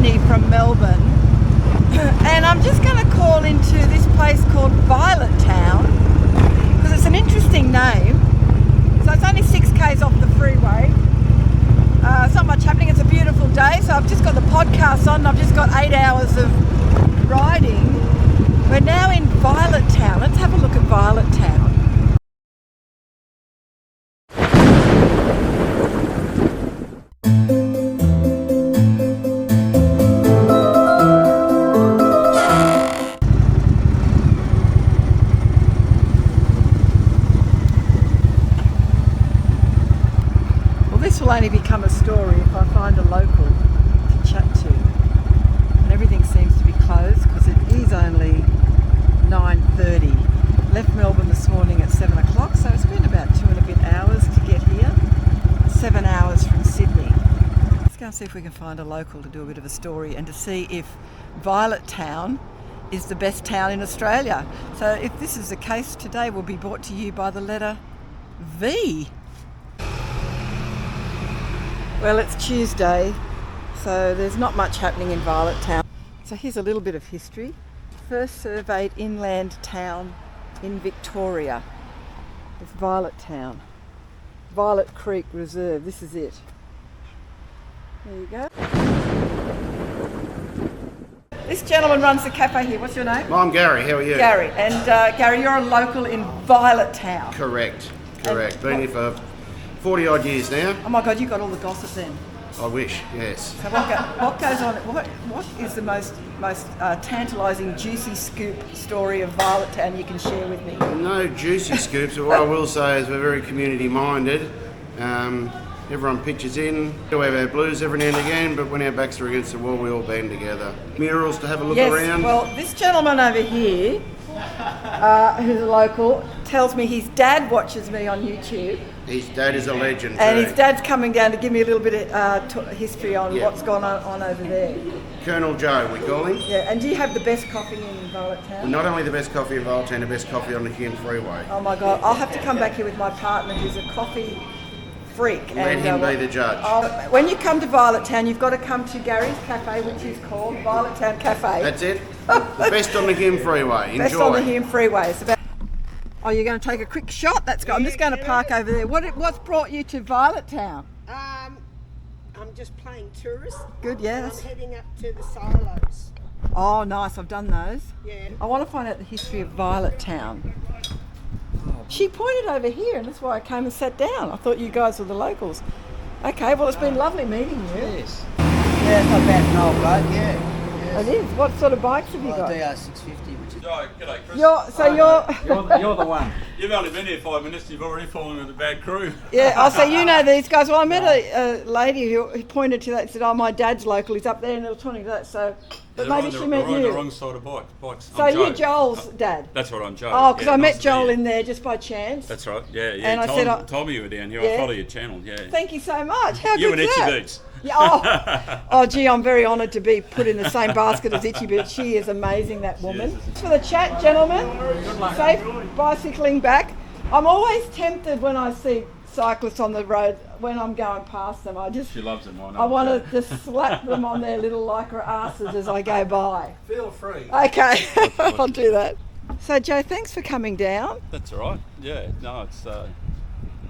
Sydney from Melbourne, and I'm just going to call into this place called Violet Town because it's an interesting name. So it's only 6k's off the freeway. It's not much happening. It's a beautiful day, so I've just got the podcast on. I've just got 8 hours of riding. We're now in Violet Town. Let's have a look at Violet Town. This will only become a story if I find a local to chat to. And everything seems to be closed because it is only 9:30. Left Melbourne this morning at 7 o'clock, so it's been about 2 and a bit hours to get here. 7 hours from Sydney. Let's go and see if we can find a local to do a bit of a story and to see if Violet Town is the best town in Australia. So if this is the case, today will be brought to you by the letter V. Well, it's Tuesday, so there's not much happening in Violet Town. So here's a little bit of history. First surveyed inland town in Victoria. It's Violet Town. Violet Creek Reserve, this is it. There you go. This gentleman runs the cafe here. What's your name? I'm Gary, how are you? Gary. And Gary, you're a local in Violet Town. Correct. Been here for 40 odd years now. Oh my God, you got all the gossip then. I wish, yes. So what goes on? What is the most tantalising, juicy scoop story of Violet Town you can share with me? No juicy scoops, but what I will say is we're very community minded. Everyone pitches in. We have our blues every now and again, but when our backs are against the wall, we all band together. Murals to have a look around. Well, this gentleman over here, who's a local, tells me his dad watches me on YouTube. His dad is a legend and too. His dad's coming down to give me a little bit of history on what's gone on over there. Colonel Joe, we call him. Yeah, and do you have the best coffee in Violet Town? Not only the best coffee in Violet Town, the best coffee on the Hume Freeway. Oh my God, I'll have to come back here with my partner who's a coffee freak. Let him be the judge. When you come to Violet Town, you've got to come to Gary's Cafe, which is called Violet Town Cafe. That's it. The best on the Hume Freeway. Enjoy. Best on the Hume Freeway. It's about... Oh, you're going to take a quick shot? That's good. I'm just going to park over there. What's brought you to Violet Town? I'm just playing tourist. Good, yes. I'm heading up to the silos. Oh, nice. I've done those. Yeah. I want to find out the history of Violet Town. She pointed over here, and that's why I came and sat down. I thought you guys were the locals. Okay, well, it's been lovely meeting you. Yes. Yeah, it's not bad an old bloke, yeah. It is. What sort of bikes have you got? DR650, which is... Oh, g'day, Chris. You're the one. You've only been here 5 minutes, you've already fallen with a bad crew. Yeah, so you know these guys. Well, I met a lady who pointed to that and said, oh, my dad's local, he's up there, and they were talking to that, so... But maybe she met you. We're on the wrong side of bikes. So you're Joel's dad? That's right, I'm Joel. Oh, because I met Joel in there just by chance. That's right, yeah. And I told me you were down here, yeah. I follow your channel, yeah. Thank you so much. How you good and is Itchy that? Boots. Yeah, oh, gee, I'm very honoured to be put in the same basket as Itchy Boots. She is amazing, that woman. Thanks for the chat, gentlemen. Safe bicycling back. I'm always tempted when I see cyclists on the road when I'm going past them. She loves them, I want to just slap them on their little lycra asses as I go by. Feel free. Okay, I'll do that. So Joe, thanks for coming down. That's all right, yeah. No, it's...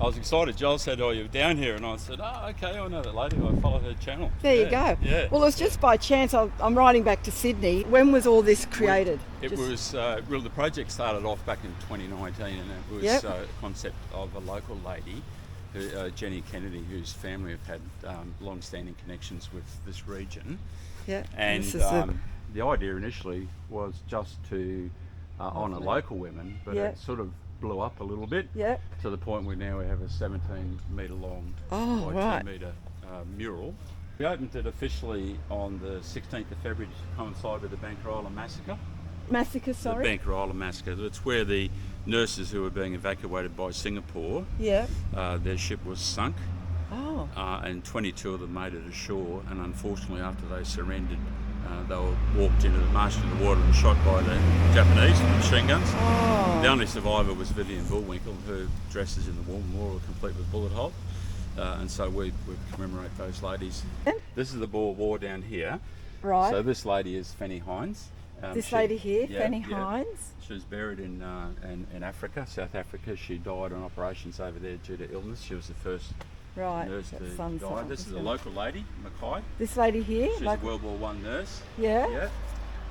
I was excited. Joel said, oh, you're down here. And I said, oh, okay, I know that lady. I follow her channel. There you go. Yeah. Well, it was just by chance. I'm riding back to Sydney. When was all this created? Well, the project started off back in 2019, and it was a concept of a local lady, Jenny Kennedy, whose family have had long-standing connections with this region. Yeah. And the idea initially was just to honour local women, but it sort of blew up a little bit to the point where now we have a 17 metre long by 2 metre mural. We opened it officially on the 16th of February to coincide with the Banker Island massacre. Massacre, sorry? The Banker Island massacre. It's where the nurses who were being evacuated by Singapore, their ship was sunk. Oh. And 22 of them made it ashore, and unfortunately after they surrendered, they were marched into the water and shot by the Japanese with machine guns. Oh. The only survivor was Vivian Bullwinkle. Her dresses in the war memorial were complete with bullet holes. And so we commemorate those ladies. This is the Boer War down here. Right. So this lady is Fanny Hines. This lady here, Fanny Hines. She was buried in Africa, South Africa. She died on operations over there due to illness. She was the first nurse to die. This is a local lady, Mackay. This lady here? She's a World War I nurse. Yeah.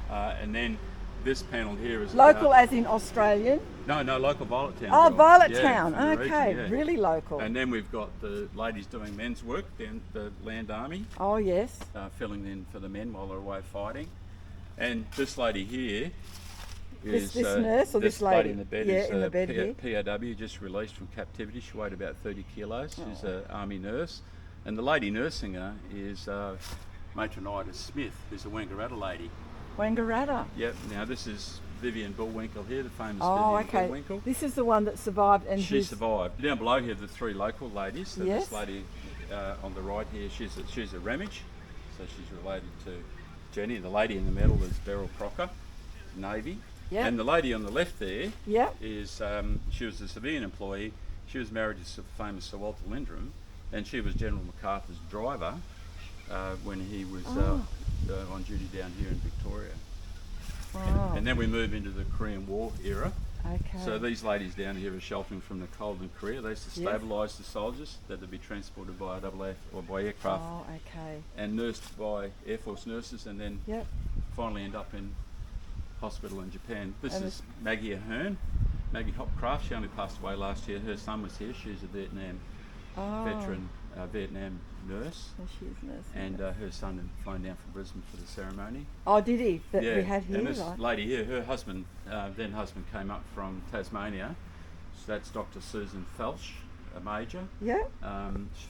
And then this panel here is local, as in Australian. No, local Violet Town. Oh, girl. Violet Town. From the Okay, region, yeah. really local. And then we've got the ladies doing men's work down the Land Army. Oh yes. Filling in for the men while they're away fighting. And this lady here is this nurse or this lady in the bed yeah, is in the bed here. POW, just released from captivity. She weighed about 30 kilos. She's an army nurse, and the lady nursing her is Matron Ida Smith, who's a Wangaratta lady. Wangaratta. Yep. Now this is Vivian Bullwinkle here, the famous Vivian Vivian Bullwinkle. This is the one that survived, and she survived. Down below here, the three local ladies. So yes. This lady on the right here, she's a Ramage, so she's related to Jenny. The lady in the middle is Beryl Crocker, Navy. Yep. And the lady on the left there is she was a civilian employee. She was married to the famous Sir Walter Lindrum, and she was General MacArthur's driver when he was on duty down here in Victoria. Wow. And then we move into the Korean War era. Okay. So these ladies down here are sheltering from the cold in Korea. They used to stabilise the soldiers that would be transported by by aircraft. Oh, okay. And nursed by Air Force nurses, and then finally end up in hospital in Japan. This is Maggie Ahern, Maggie Hopcraft. She only passed away last year. Her son was here. She's a Vietnam veteran, Vietnam nurse. Oh, she is nurse. And her son had flown down from Brisbane for the ceremony. Oh, did he? That we had here. And this lady here, her husband, then husband, came up from Tasmania. So that's Dr. Susan Felch, a major. Yeah.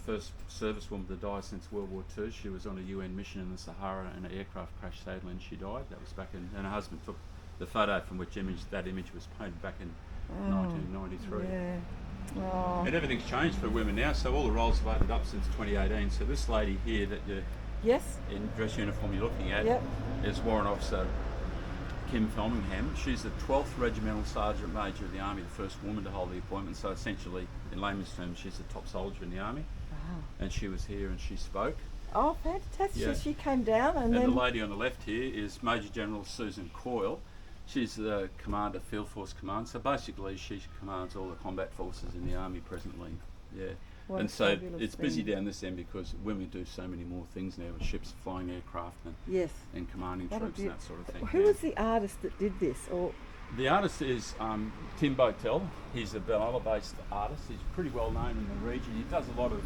First servicewoman to die since World War II. She was on a UN mission in the Sahara, and an aircraft crashed sadly, and she died. That was back in, and her husband took the photo from which that image was painted back in 1993. Yeah. Oh. And everything's changed for women now, so all the roles have opened up since 2018. So this lady here that you in dress uniform you're looking at is Warrant Officer Kim Felmingham. She's the 12th Regimental Sergeant Major of the Army, the first woman to hold the appointment. So essentially, in layman's terms, she's the top soldier in the Army. Wow. And she was here and she spoke. Oh, fantastic. Yeah. She came down and then... the lady on the left here is Major General Susan Coyle. She's the Commander, Field Force Command. So basically, she commands all the combat forces in the Army presently. Yeah. What and so it's busy down this end because women do so many more things now with ships, flying aircraft, and commanding troops and that sort of thing. Who was the artist that did this? Or the artist is Tim Botel. He's a Benalla-based artist. He's pretty well known in the region. He does a lot of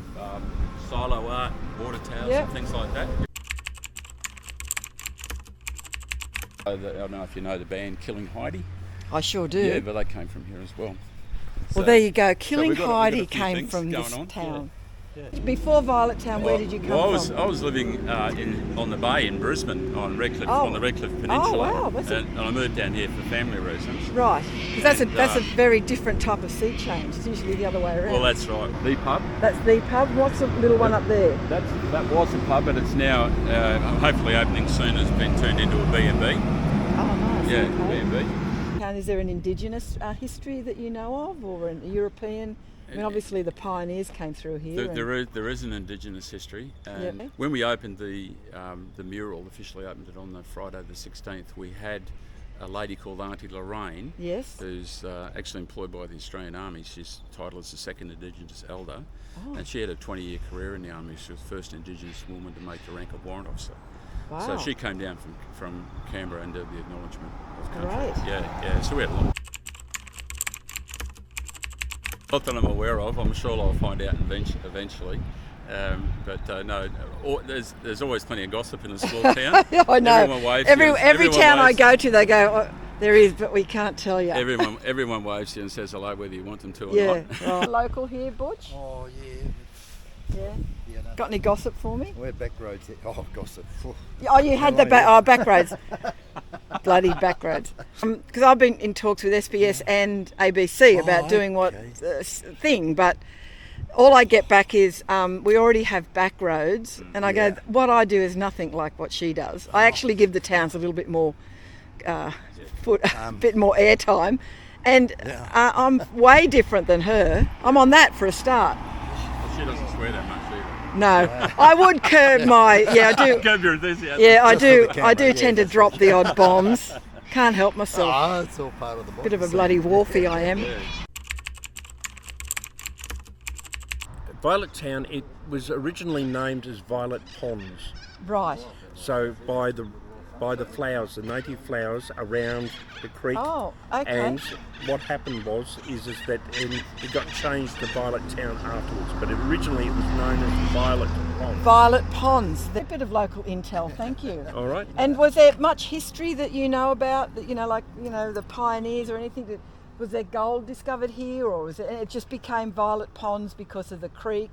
silo art, water towers and things like that. I don't know if you know the band Killing Heidi. I sure do. Yeah, but they came from here as well. Well, there you go. Killing Heidi came from this town. Yeah. Before Violet Town, where did you come from? I was living on the bay in Brisbane on Redcliffe, on the Redcliffe Peninsula. Oh, wow. And I moved down here for family reasons. Right, because that's a very different type of sea change. It's usually the other way around. Well, that's right. The pub. That's the pub. What's the little one up there? That was a pub, but it's now hopefully opening soon. Has been turned into a B&B. Oh, nice. Yeah, okay. B&B. And is there an Indigenous history that you know of, or an European? I mean, obviously the pioneers came through here. There is an Indigenous history. And when we opened the mural, officially opened it on the Friday the 16th, we had a lady called Auntie Lorraine, who's actually employed by the Australian Army. She's titled as the second Indigenous Elder, and she had a 20-year career in the Army. She was the first Indigenous woman to make the rank of Warrant Officer. Wow. So she came down from Canberra and did the acknowledgement of country. Great. Yeah. So we had a lot. Not that I'm aware of. I'm sure I'll find out eventually. No, there's always plenty of gossip in a small town. I know. Everyone waves every town I go to, they go, there is, but we can't tell you. Everyone waves you and says hello whether you want them to or not. Right. Local here, Butch? Oh, yeah. Yeah. Got any gossip for me? We're back roads here. Oh, gossip. Oh, you had the back roads. Bloody back roads. Because I've been in talks with SBS and ABC about doing what thing, but all I get back is we already have back roads, and I go, what I do is nothing like what she does. I actually give the towns a little bit more bit more airtime, and I'm way different than her. I'm on that for a start. She doesn't swear that much either. No, I would curb my, I do. Curb your enthusiasm. Yeah, I do. camera, I do yeah, tend to that's drop the odd bombs. Can't help myself. Ah, it's all part of the Bit of a bloody wharfie I am. Violet Town, it was originally named as Violet Ponds. Right. So by the flowers, the native flowers around the creek. Oh, okay. And what happened is that it got changed to Violet Town afterwards, but originally it was known as Violet Ponds. Violet Ponds. A bit of local intel, thank you. All right. And was there much history that you know about, that the pioneers or anything? Was there gold discovered here, or it just became Violet Ponds because of the creek?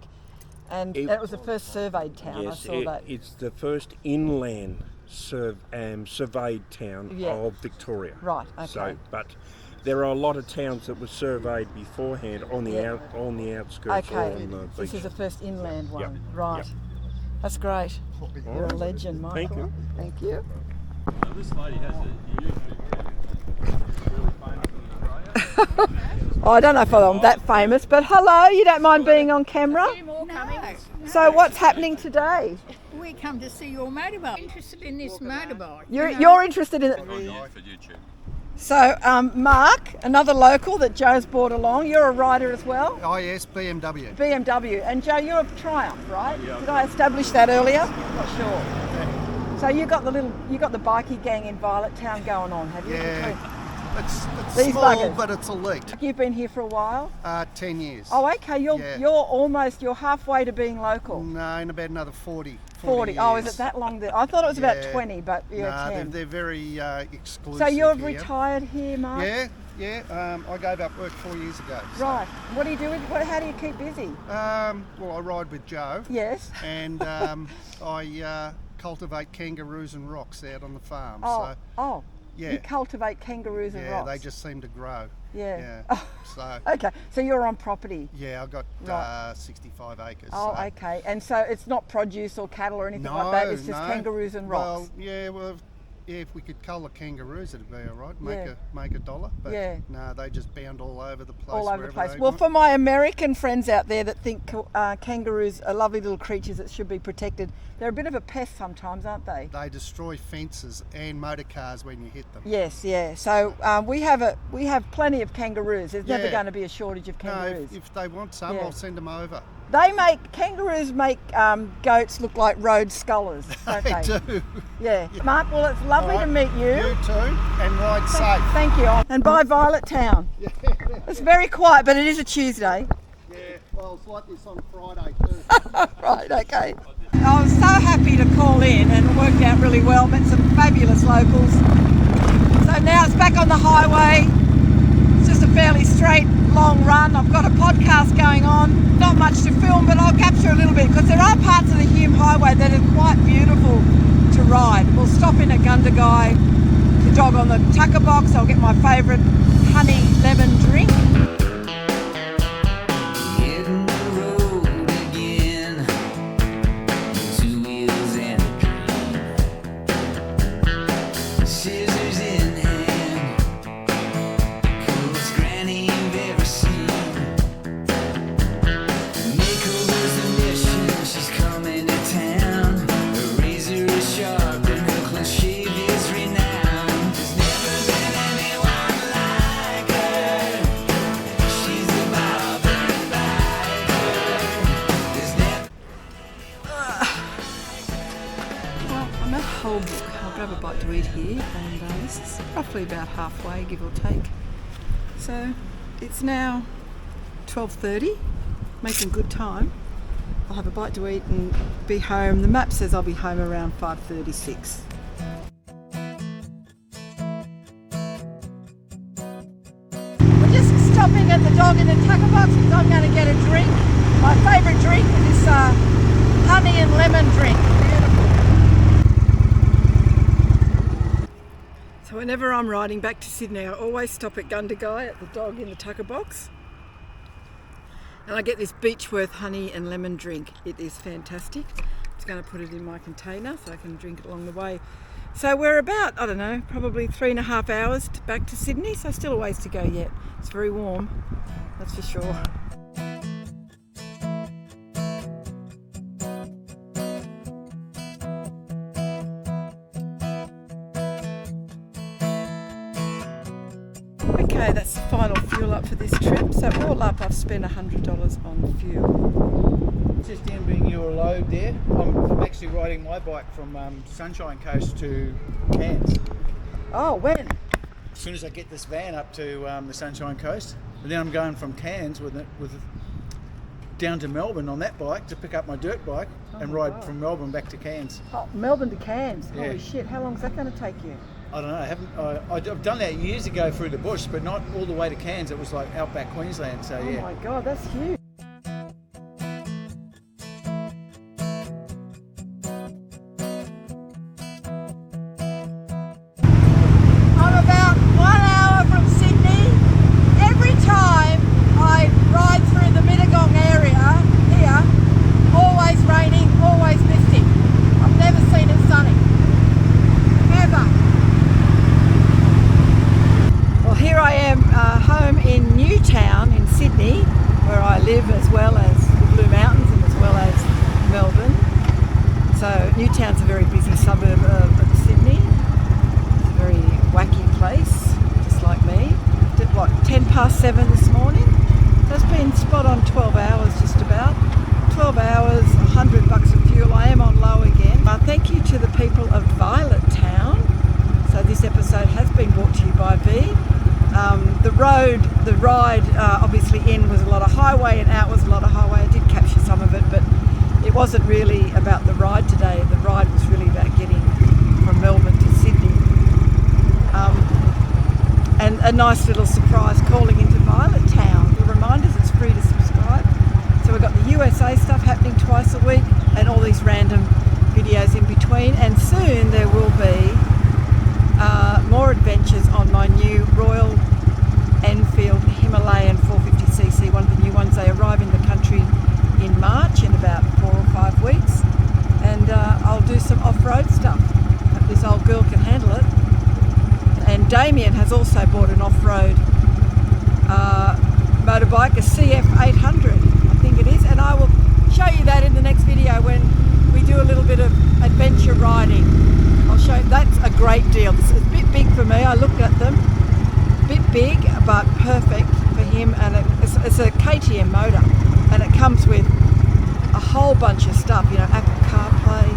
And it was the first surveyed town, Yes, I saw that. it's the first inland surveyed town of Victoria. Right, okay. So, but there are a lot of towns that were surveyed beforehand on the outskirts or Okay, on the this beach. is the first inland one. Yep. Right. Yep. That's great. You're a legend, Michael. Thank you. Thank you. Now, this lady has a YouTube really famous in Australia. Oh, I don't know if I'm that famous, but hello, you don't mind being on camera? No. So what's happening today? We come to see your motorbike. Interested in this motorbike? You're interested in it. For YouTube. So, Mark, another local that Joe's brought along. You're a rider as well? Oh yes, BMW. BMW. And Joe, you're a Triumph, right? Yeah. Did I establish that earlier? Not sure. So you got the bikie gang in Violet Town going on, have you? Yeah. It's These small, buggers. but it's elite. You've been here for a while? 10 years. Oh, okay. You're halfway to being local. No, in about another 40 40. Oh, is years. it that long? I thought it was about Yeah. 20, but you're No, 10. they're very exclusive. So you're here. retired here, Mark? Yeah. I gave up work 4 years ago. So. Right. What do you do? How do you keep busy? Well, I ride with Joe. Yes. And I cultivate kangaroos and rocks out on the farm. Oh. Yeah. You cultivate kangaroos and rocks. Yeah, they just seem to grow. Yeah. So. Okay, so you're on property. Yeah, I've got 65 acres. Oh, so. okay. And so it's not produce or cattle or anything like that. It's just kangaroos and rocks. Well, if we could cull the kangaroos, it'd be all right. Make a dollar. But Yeah. no, they just bound all over the place. All over the wherever place. they Well, want. for my American friends out there that think kangaroos are lovely little creatures that should be protected, they're a bit of a pest sometimes, aren't they? They destroy fences and motor cars when you hit them. Yes, yeah. So we have plenty of kangaroos. There's never Yeah. going to be a shortage of No, kangaroos. if they want some, Yeah. I'll send them over. Kangaroos make goats look like road scullers, don't they? They do. Yeah. Mark, well, it's lovely All right. to meet you. You too, and ride safe. Thank you. And bye, Violet Town. It's very quiet, but it is a Tuesday. Yeah, well, it's like this on Friday too. Right, okay. I was so happy to call in, and it worked out really well. Met some fabulous locals. So now it's back on the highway. It's just a fairly straight, long run. I've got a podcast going on. Not much to film, but I'll capture a little bit because there are parts of the Hume Highway that are quite beautiful to ride. We'll stop in at Gundagai, the dog on the tucker box. I'll get my favourite honey lemon drink. I'll grab a bite to eat here, and this is roughly about halfway, give or take. So it's now 12:30, making good time. I'll have a bite to eat and be home. The map says I'll be home around 5:36. We're just stopping at the dog in the tucker box because I'm going to get a drink. My favourite drink is honey and lemon drink. So whenever I'm riding back to Sydney, I always stop at Gundagai at the dog in the tucker box. And I get this Beechworth honey and lemon drink. It is fantastic. It's going to put it in my container so I can drink it along the way. So we're about, I don't know, probably 3.5 hours back to Sydney, so still a ways to go yet. It's very warm, that's for sure. Okay, that's the final fuel up for this trip. So all up, I've spent $100 on fuel. Just emptying your load there. I'm actually riding my bike from Sunshine Coast to Cairns. Oh, when? As soon as I get this van up to the Sunshine Coast, and then I'm going from Cairns with down to Melbourne on that bike to pick up my dirt bike and ride from Melbourne back to Cairns. Oh, Melbourne to Cairns. Yeah. Holy shit! How long is that going to take you? I don't know. I've done that years ago through the bush, but not all the way to Cairns. It was like outback Queensland. So yeah. Oh my god, that's huge. I'm about 1 hour from Sydney. Every time I ride through the Mittagong area here, always raining, always misty. I've never seen it sunny. Ever. Well, here I am home in Newtown in Sydney, where I live, as well as the Blue Mountains and as well as Melbourne. So Newtown's a very busy suburb of Sydney. It's a very wacky place, just like me. Did what, 7:10 this morning? So it's been spot on 12 hours just about. 12 hours, $100 of fuel. I am on low again. Thank you to the people of Violet Town. So this episode has been brought to you by V. The ride obviously in was a lot of highway and out was a lot of highway. I did capture some of it, but it wasn't really about the ride today. The ride was really about getting from Melbourne to Sydney. And a nice little surprise calling into Violet Town. The reminders, it's free to subscribe. So we've got the USA stuff happening twice a week and all these random videos in between. And soon there will be more adventures on my new Royal Enfield Himalayan 450cc, one of the new ones. They arrive in the country in March, in about 4 or 5 weeks, and I'll do some off-road stuff. Hope this old girl can handle it. And Damien has also bought an off-road motorbike, a CF800 I think it is, and I will show you that in the next video when we do a little bit of adventure riding. I'll show you. That's a great deal. This is a bit big for me. I looked at them. A bit big, but perfect for him. And it's a KTM motor, and it comes with a whole bunch of stuff. You know, Apple CarPlay,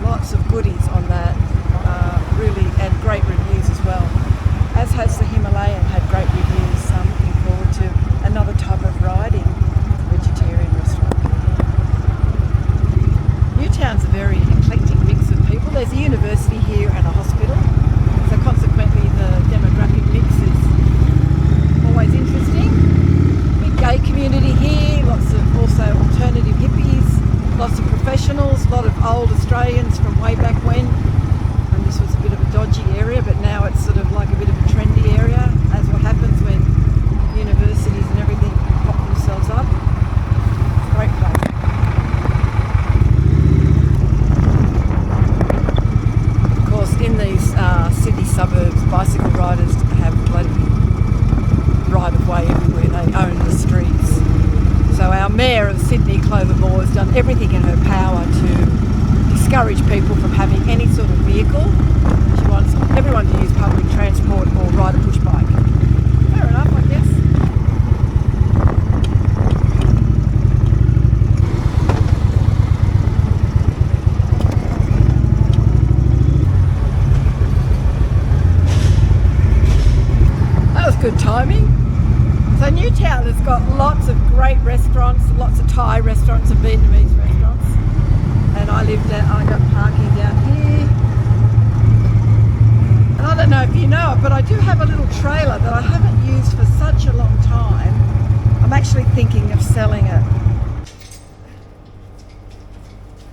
lots of goodies on that. Really, and great reviews as well. As has the Himalayan, had great reviews. So I'm looking forward to another type of riding. Vegetarian restaurant. Newtown's a very eclectic mix of people. There's a university here and a hospital, so consequently the demographic mix is always interesting. Big gay community here, lots of also alternative hippies, lots of professionals, a lot of old Australians from way back when this was a bit of a dodgy area, but now it's sort of like a bit of a trendy area, as what happens when universities and everything pop themselves up. It's a great place. Of course, in these city suburbs, bicycle riders have bloody right of way everywhere. They own the streets. So our Mayor of Sydney, Clover Moore, has done everything in her power to discourage people from having any sort of vehicle. She wants everyone to use public transport or ride a push bike. Fair enough, I guess. That was good timing. So Newtown has got lots of great restaurants, lots of Thai restaurants and Vietnamese restaurants. And I got parking down here. And I don't know if you know it, but I do have a little trailer that I haven't used for such a long time. I'm actually thinking of selling it.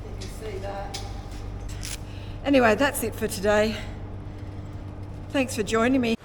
You can see that. Anyway, that's it for today. Thanks for joining me.